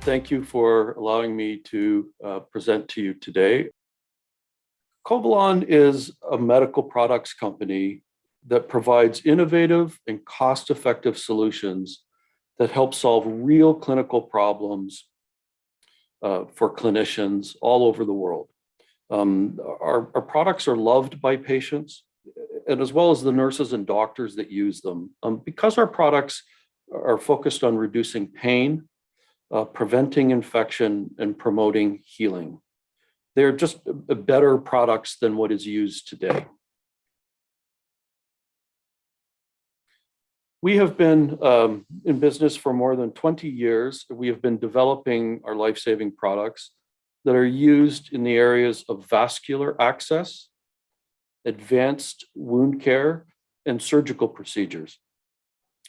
Thank you for allowing me to present to you today. Covalon is a medical products company that provides innovative and cost-effective solutions that help solve real clinical problems for clinicians all over the world. Our products are loved by patients, and as well as the nurses and doctors that use them, because our products are focused on reducing pain, preventing infection, and promoting healing. They're just better products than what is used today. We have been in business for more than 20 years. We have been developing our life-saving products that are used in the areas of vascular access, advanced wound care, and surgical procedures.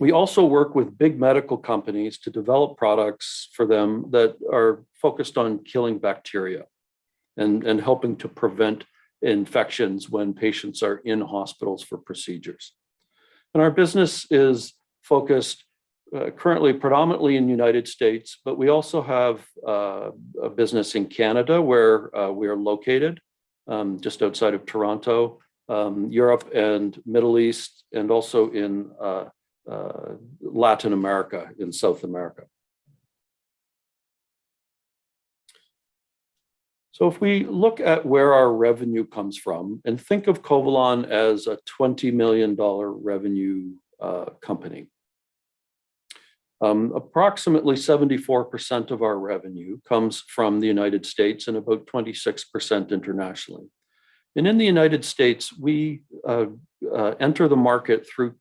We also work with big medical companies to develop products for them that are focused on killing bacteria and helping to prevent infections when patients are in hospitals for procedures. And our business is focused currently predominantly in the United States, but we also have a business in Canada where we are located, just outside of Toronto, Europe and Middle East, and also in Latin America, in South America. So if we look at where our revenue comes from and think of Covalon as a $20 million revenue company, approximately 74% of our revenue comes from the United States and about 26% internationally. And in the United States, we enter the market through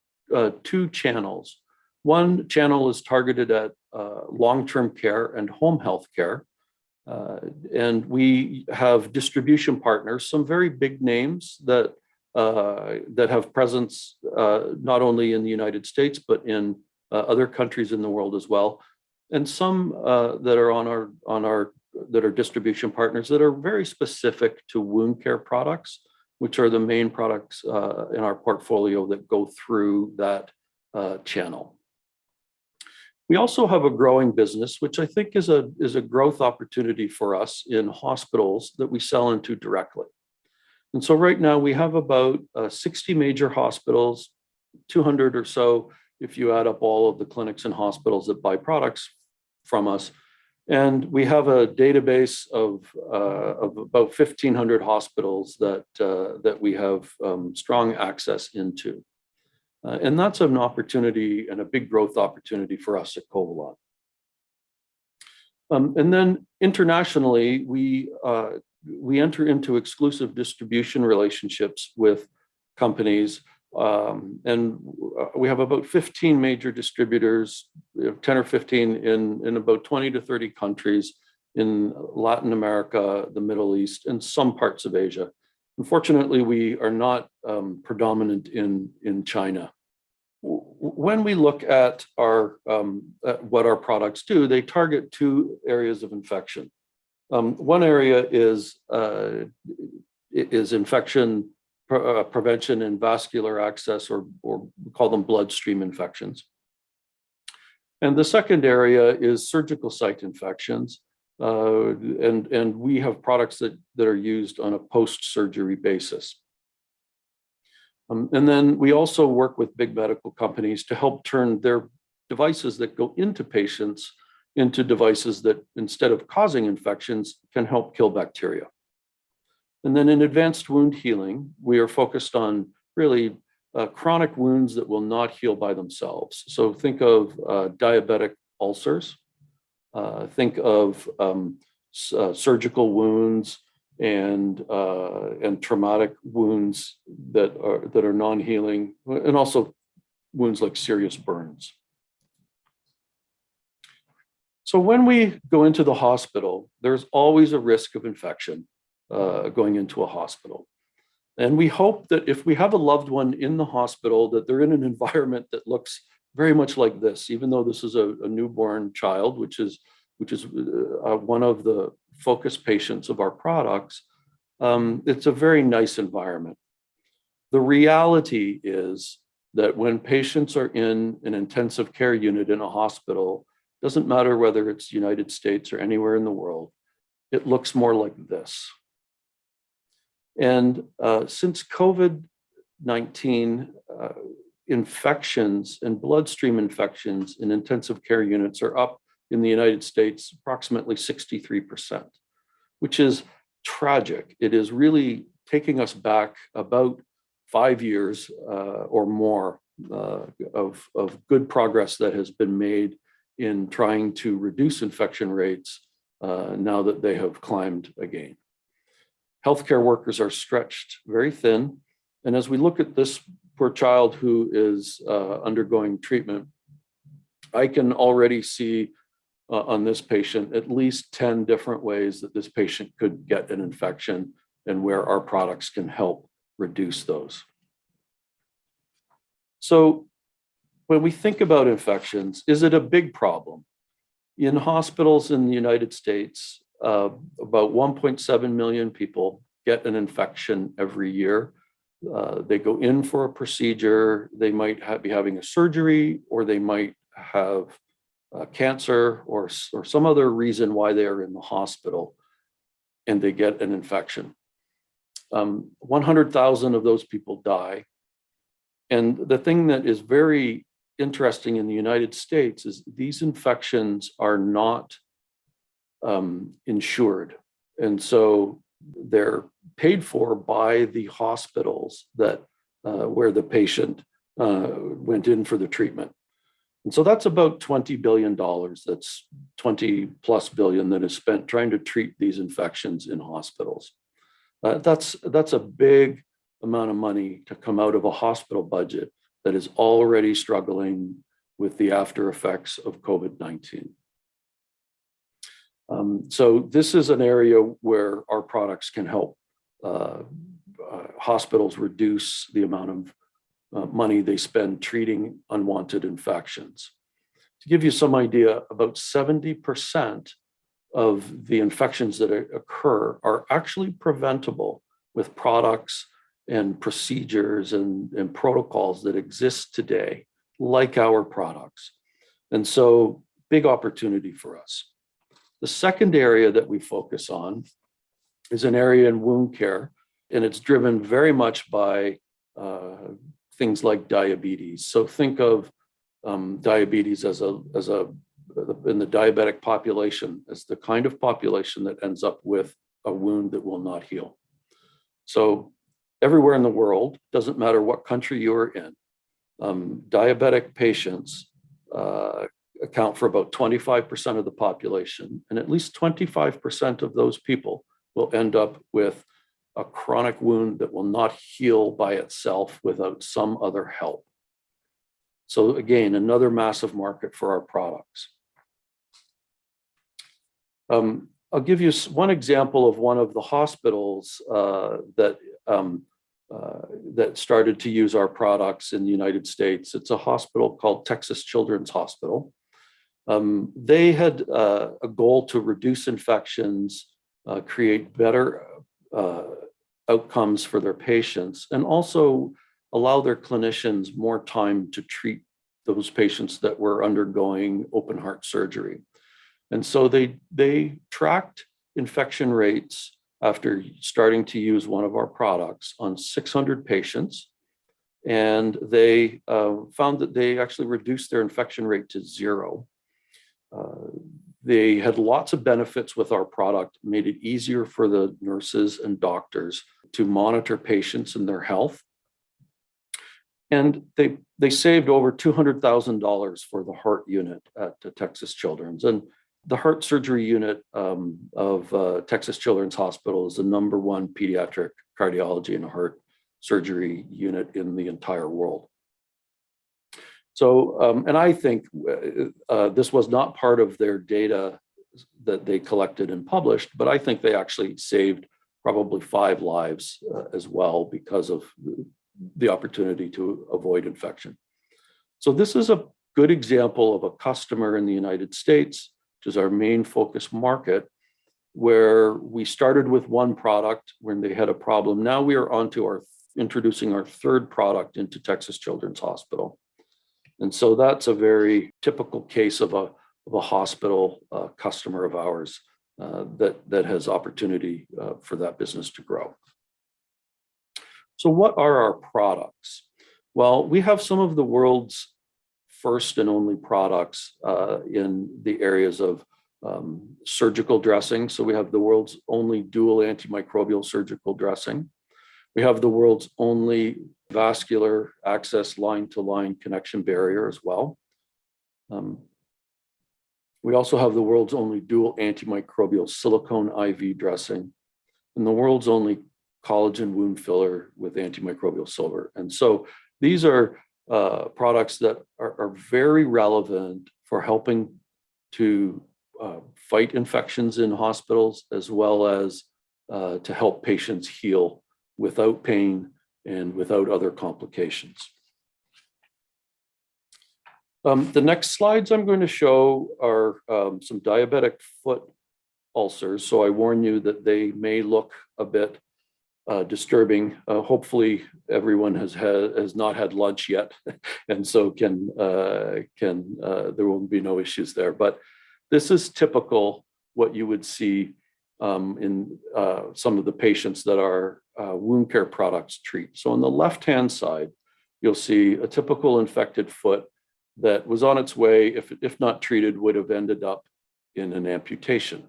two channels. One channel is targeted at long-term care and home health care. And we have distribution partners, some very big names that have presence not only in the United States, but in other countries in the world as well. And some that are that are distribution partners that are very specific to wound care products, which are the main products in our portfolio that go through that channel. We also have a growing business, which I think is a growth opportunity for us in hospitals that we sell into directly. And so right now we have about 60 major hospitals, 200 or so if you add up all of the clinics and hospitals that buy products from us. And we have a database of about 1,500 hospitals that we have strong access into. And that's an opportunity and a big growth opportunity for us at Covalon. And then internationally, we enter into exclusive distribution relationships with companies. And we have about 15 major distributors, 10 or 15 in about 20 to 30 countries in Latin America, the Middle East, and some parts of Asia. Unfortunately, we are not predominant in China. When we look at at what our products do, they target two areas of infection. One area is infection prevention and vascular access, or we call them bloodstream infections. And the second area is surgical site infections. And we have products that are used on a post-surgery basis. And then we also work with big medical companies to help turn their devices that go into patients into devices that, instead of causing infections, can help kill bacteria. And then in advanced wound healing, we are focused on really chronic wounds that will not heal by themselves. So think of diabetic ulcers, think of surgical wounds and traumatic wounds that are non-healing, and also wounds like serious burns. So when we go into the hospital, there's always a risk of infection going into a hospital. And we hope that if we have a loved one in the hospital, that they're in an environment that looks very much like this, even though this is a newborn child, which is one of the focus patients of our products. It's a very nice environment. The reality is that when patients are in an intensive care unit in a hospital, doesn't matter whether it's United States or anywhere in the world, it looks more like this. And since COVID-19, infections and bloodstream infections in intensive care units are up in the United States approximately 63%, which is tragic. It is really taking us back about 5 years or more of good progress that has been made in trying to reduce infection rates now that they have climbed again. Healthcare workers are stretched very thin. And as we look at this poor child who is undergoing treatment, I can already see on this patient at least 10 different ways that this patient could get an infection and where our products can help reduce those. So when we think about infections, is it a big problem? In hospitals in the United States, about 1.7 million people get an infection every year. They go in for a procedure, they might be having a surgery, or they might have cancer or some other reason why they are in the hospital, and they get an infection. 100,000 of those people die. And the thing that is very interesting in the United States is these infections are not insured. And so they're paid for by the hospitals that where the patient went in for the treatment. And so that's about $20 billion. That's 20 plus billion that is spent trying to treat these infections in hospitals. That's a big amount of money to come out of a hospital budget that is already struggling with the after effects of COVID-19. So this is an area where our products can help hospitals reduce the amount of money they spend treating unwanted infections. To give you some idea, about 70% of the infections that occur are actually preventable with products and procedures and protocols that exist today, like our products. And so, big opportunity for us. The second area that we focus on is an area in wound care, and it's driven very much by things like diabetes. So think of diabetes as in the diabetic population as the kind of population that ends up with a wound that will not heal. So everywhere in the world, doesn't matter what country you're in, diabetic patients account for about 25% of the population, and at least 25% of those people will end up with a chronic wound that will not heal by itself without some other help. So again, another massive market for our products. I'll give you one example of one of the hospitals that started to use our products in the United States. It's a hospital called Texas Children's Hospital. They had a goal to reduce infections, create better outcomes for their patients, and also allow their clinicians more time to treat those patients that were undergoing open heart surgery. And so they tracked infection rates after starting to use one of our products on 600 patients. And they found that they actually reduced their infection rate to 0. They had lots of benefits with our product, made it easier for the nurses and doctors to monitor patients and their health. And they saved over $200,000 for the heart unit at Texas Children's. And the heart surgery unit of Texas Children's Hospital is the #1 pediatric cardiology and heart surgery unit in the entire world. So, and I think this was not part of their data that they collected and published, but I think they actually saved probably 5 lives as well because of the opportunity to avoid infection. So this is a good example of a customer in the United States, which is our main focus market, where we started with one product when they had a problem. Now we are on to introducing our third product into Texas Children's Hospital. And so that's a very typical case of a a hospital customer of ours that has opportunity for that business to grow. So what are our products? Well, we have some of the world's first and only products in the areas of surgical dressing. So we have the world's only dual antimicrobial surgical dressing. We have the world's only vascular access line-to-line connection barrier as well. We also have the world's only dual antimicrobial silicone IV dressing and the world's only collagen wound filler with antimicrobial silver. And so these are products that are very relevant for helping to fight infections in hospitals, as well as to help patients heal without pain and without other complications. The next slides I'm going to show are some diabetic foot ulcers. So I warn you that they may look a bit disturbing. Hopefully everyone has not had lunch yet, and so there will be no issues there. But this is typical what you would see in some of the patients that our wound care products treat. So on the left-hand side, you'll see a typical infected foot that was on its way, if not treated, would have ended up in an amputation.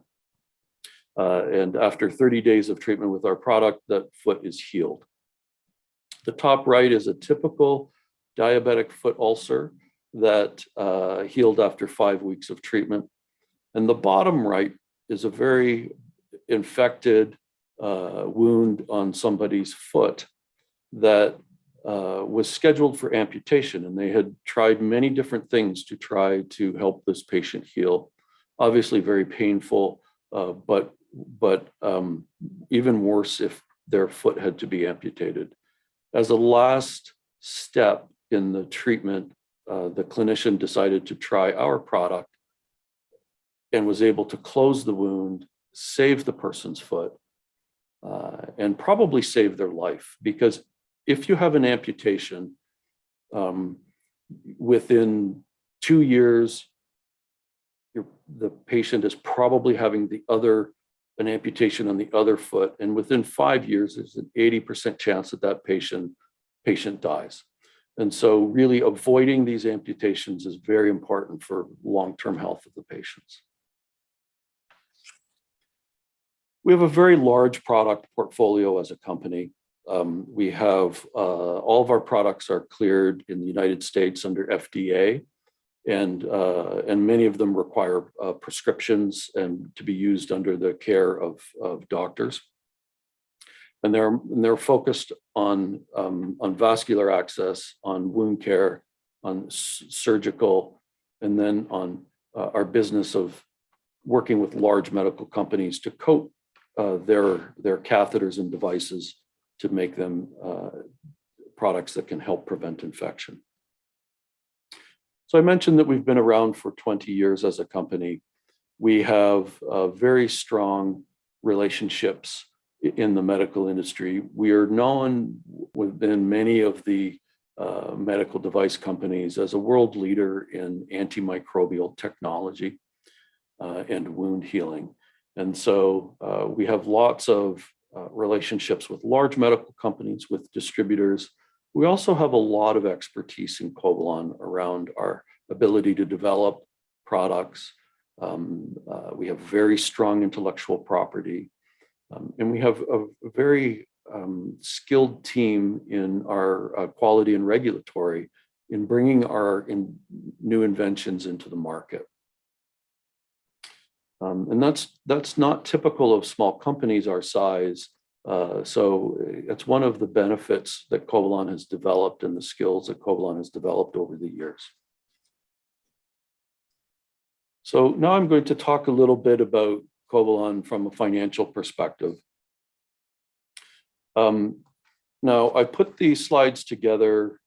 And after 30 days of treatment with our product, that foot is healed. The top right is a typical diabetic foot ulcer that healed after 5 weeks of treatment. And the bottom right is a very infected wound on somebody's foot that was scheduled for amputation, and they had tried many different things to try to help this patient heal. Obviously very painful, but even worse if their foot had to be amputated. As a last step in the treatment, the clinician decided to try our product and was able to close the wound, save the person's foot, and probably save their life. Because if you have an amputation, within 2 years, the patient is probably having an amputation on the other foot, and within 5 years, there's an 80% chance that that patient dies. And so really avoiding these amputations is very important for long-term health of the patients. We have a very large product portfolio as a company. We have all of our products are cleared in the United States under FDA, and many of them require prescriptions and to be used under the care of doctors. And they're focused on vascular access, on wound care, on surgical, and then on our business of working with large medical companies to coat their catheters and devices to make them products that can help prevent infection. So I mentioned that we've been around for 20 years as a company. We have very strong relationships in the medical industry. We are known within many of the medical device companies as a world leader in antimicrobial technology and wound healing. And so we have lots of relationships with large medical companies, with distributors. We also have a lot of expertise in Covalon around our ability to develop products. We have very strong intellectual property, and we have a very skilled team in our quality and regulatory in bringing our new inventions into the market. And that's not typical of small companies our size. So it's one of the benefits that Covalon has developed and the skills that Covalon has developed over the years. So now I'm going to talk a little bit about Covalon from a financial perspective. Now I put these slides together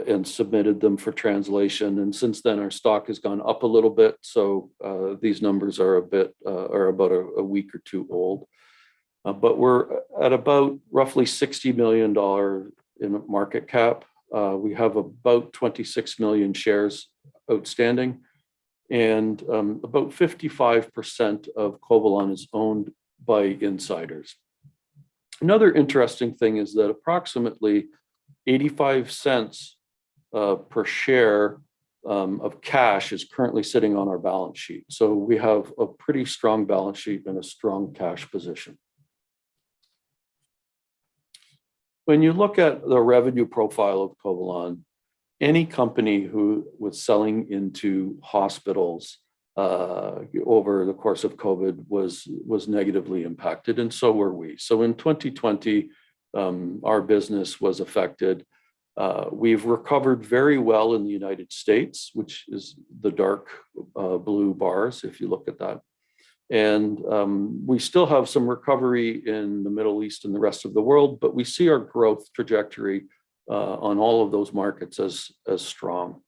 and submitted them for translation. And since then, our stock has gone up a little bit. So these numbers are about a week or two old. But we're at about roughly $60 million in market cap. We have about 26 million shares outstanding. and about 55% of Covalon is owned by insiders. Another interesting thing is that approximately 85 cents per share of cash is currently sitting on our balance sheet. So we have a pretty strong balance sheet and a strong cash position. When you look at the revenue profile of Covalon, any company who was selling into hospitals over the course of COVID was negatively impacted, and so were we. So in 2020, our business was affected. We've recovered very well in the United States, which is the dark blue bars, if you look at that. And we still have some recovery in the Middle East and the rest of the world, but we see our growth trajectory on all of those markets as strong.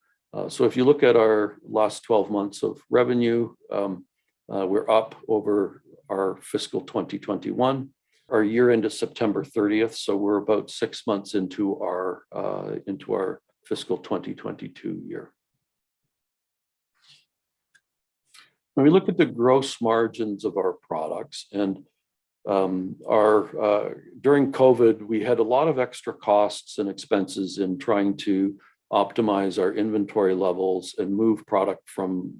So if you look at our last 12 months of revenue, we're up over our fiscal 2021. Our year end is September 30th, so we're about 6 months into our fiscal 2022 year. When we look at the gross margins of our products, and during COVID, we had a lot of extra costs and expenses in trying to optimize our inventory levels and move product from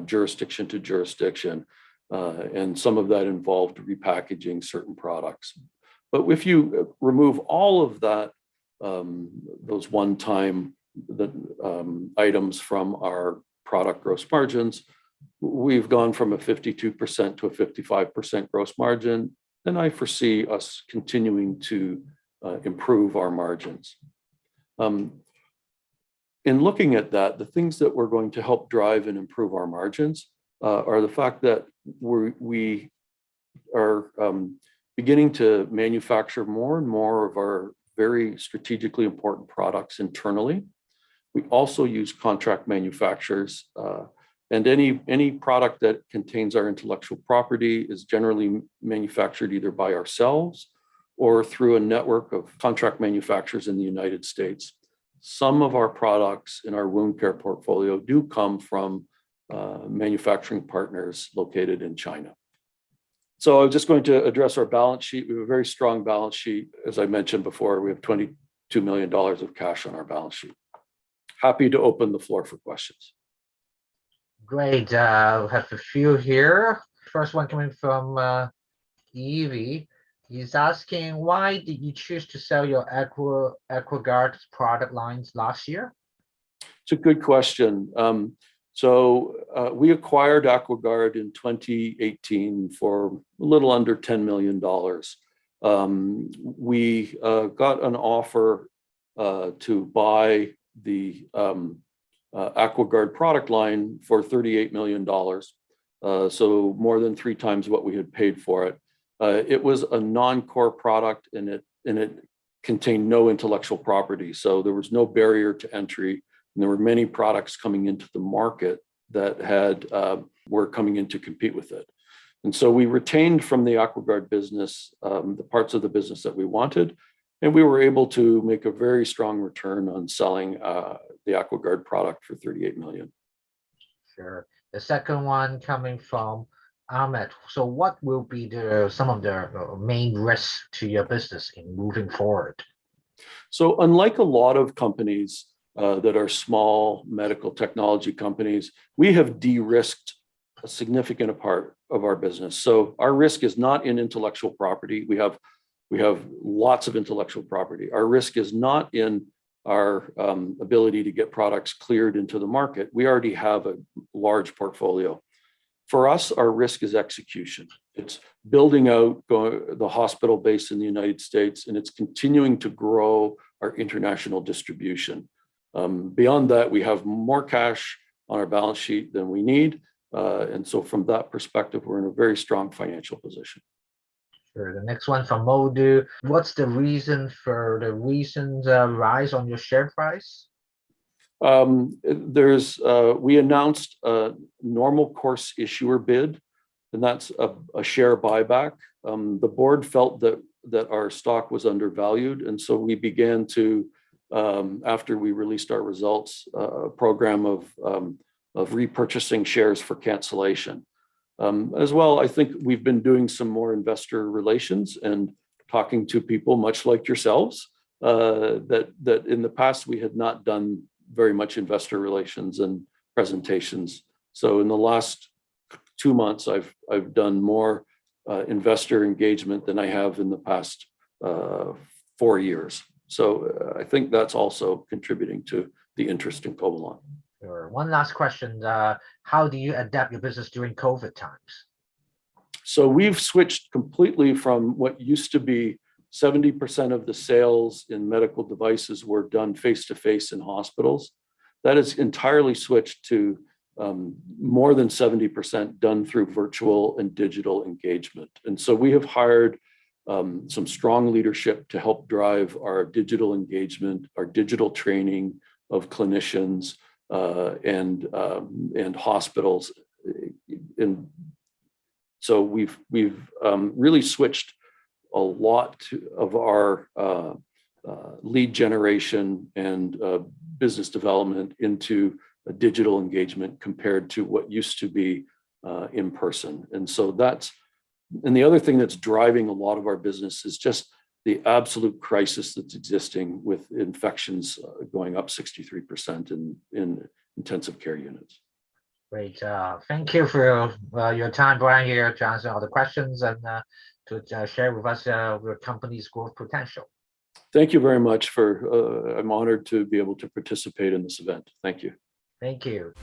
jurisdiction to jurisdiction. And some of that involved repackaging certain products. But if you remove all of that, those one-time items from our product gross margins, we've gone from a 52% to a 55% gross margin, and I foresee us continuing to improve our margins. In looking at that, the things that we're going to help drive and improve our margins are the fact that we are beginning to manufacture more and more of our very strategically important products internally. We also use contract manufacturers, and any product that contains our intellectual property is generally manufactured either by ourselves or through a network of contract manufacturers in the United States. Some of our products in our wound care portfolio do come from manufacturing partners located in China. So I'm just going to address our balance sheet. We have a very strong balance sheet. As I mentioned before, we have $22 million of cash on our balance sheet. Happy to open the floor for questions. Great. We have a few here. First one coming from Evie. He's asking, why did you choose to sell your AquaGuard product lines last year? It's a good question. We acquired AquaGuard in 2018 for a little under $10 million. We got an offer to buy the AquaGuard product line for $38 million. So more than 3 times what we had paid for it. It was a non-core product, and it contained no intellectual property. So there was no barrier to entry. And there were many products coming into the market that were coming in to compete with it. And so we retained from the AquaGuard business the parts of the business that we wanted, and we were able to make a very strong return on selling the AquaGuard product for $38 million. Sure. The second one coming from Ahmed. So what will be some of the main risks to your business in moving forward? So unlike a lot of companies that are small medical technology companies, we have de-risked a significant part of our business. So our risk is not in intellectual property. We have lots of intellectual property. Our risk is not in our ability to get products cleared into the market. We already have a large portfolio. For us, our risk is execution. It's building out the hospital base in the United States, and it's continuing to grow our international distribution. Beyond that, we have more cash on our balance sheet than we need. And so from that perspective, we're in a very strong financial position. Sure. The next one from Modu. What's the reason for the recent rise on your share price? We announced a normal course issuer bid, and that's a share buyback. The board felt that our stock was undervalued, and so we began to, after we released our results, a program of repurchasing shares for cancellation. As well, I think we've been doing some more investor relations and talking to people much like yourselves, that in the past we had not done very much investor relations and presentations. So in the last 2 months, I've done more investor engagement than I have in the past 4 years. So I think that's also contributing to the interest in Covalon. Sure. One last question. How do you adapt your business during COVID times? So we've switched completely from what used to be 70% of the sales in medical devices were done face-to-face in hospitals. That is entirely switched to more than 70% done through virtual and digital engagement. And so we have hired some strong leadership to help drive our digital engagement, our digital training of clinicians and hospitals. And so we've really switched a lot of our lead generation and business development into a digital engagement compared to what used to be in person. And so and the other thing that's driving a lot of our business is just the absolute crisis that's existing with infections going up 63% in intensive care units. Great. Thank you for your time, Brian, here to answer all the questions and to share with us your company's growth potential. Thank you very much I'm honored to be able to participate in this event. Thank you. Thank you.